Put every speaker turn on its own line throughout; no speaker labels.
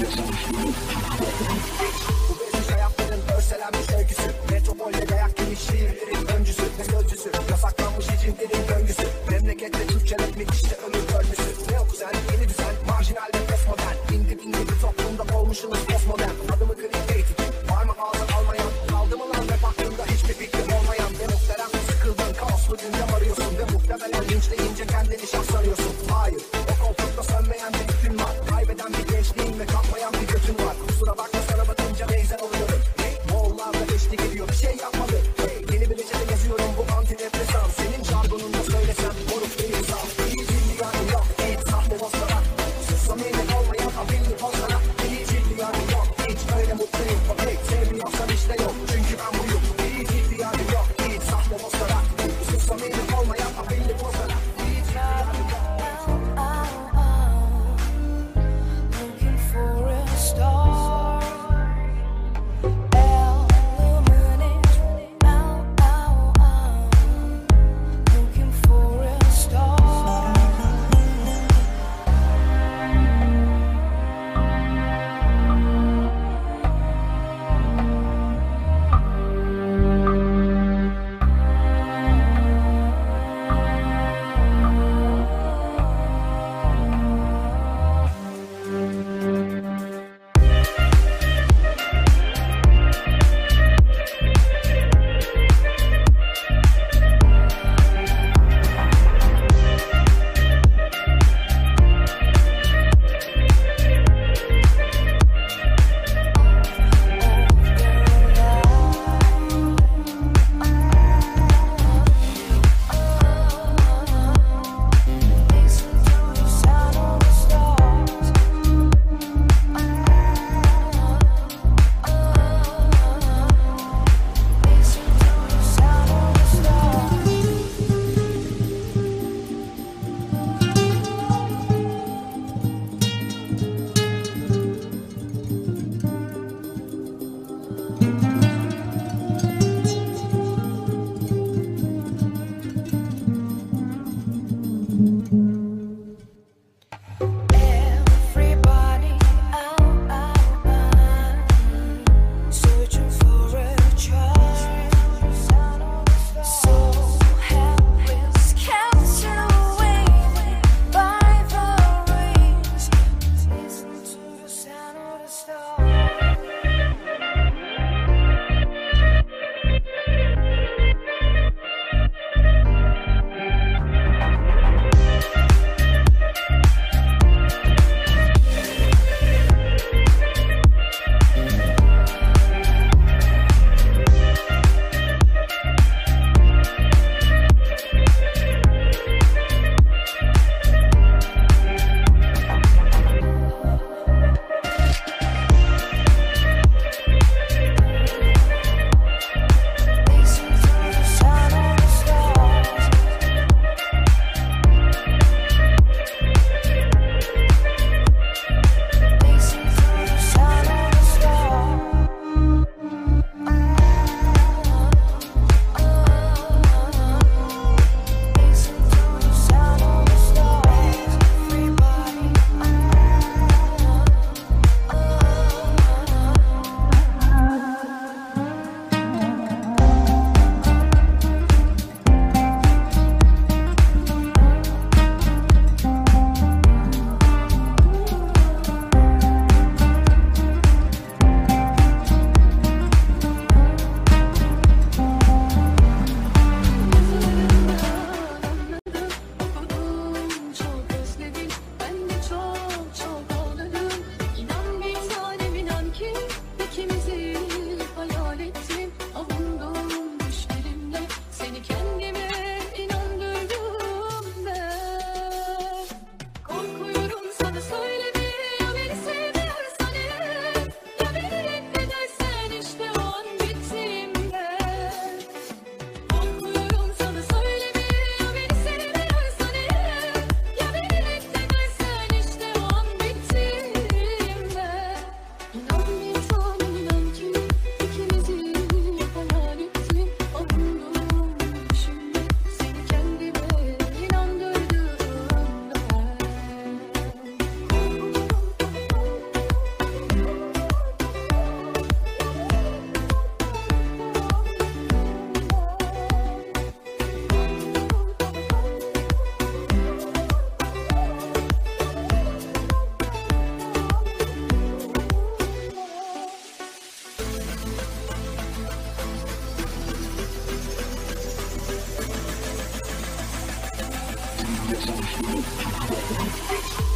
Bu bezmiş hayatların örselenmiş öyküsü. Metropolde dayak yemiş şiirlerin öncüsü ve sözcüsü. Yasaklanmış içimlerin döngüsü. Memlekette Türkçe etmek işte ömür görmüsü. Ne o kuzen yeni düzen marjinal ve postmodern. İndi bindi bir toplumda olmuşsunuz postmodern. Adımı creative var mı ağzı almayan? Kaldı mı lan rap hakkında hiçbir fikrim olmayan? Ve muhterem sıkıldın kaoslu gündem arıyorsun. Ve muhtemelen linçleyince kendini şans sanıyorsun. Hayır o koltukta sönmeyen bir bütün var. Kaybeden bir gençliğin ve kalkmayan bir götün var. Kusura bakma sana bakınca benzer oluyorum. Moğollarla eşlik ediyor bir şey yapmadı. Yeni bir reçete yazıyorum bu antidepresan. Senin jargonunda söylesem moruk değil sağ. İyi cilliyanı yok hiç sahte dostlara. Samimi olmayan afilli pozlara. İyi cilliyanı yok hiç öyle mutlu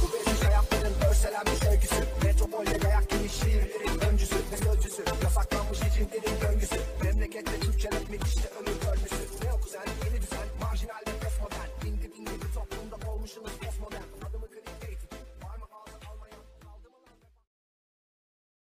Bu bezi hayatların örselenmiş öyküsü. Metropolde dayak yemiş şiirlerin öncüsü ve sözcüsü. Yasaklanmış için dilin döngüsü. Memlekette Türkçe rap'in işte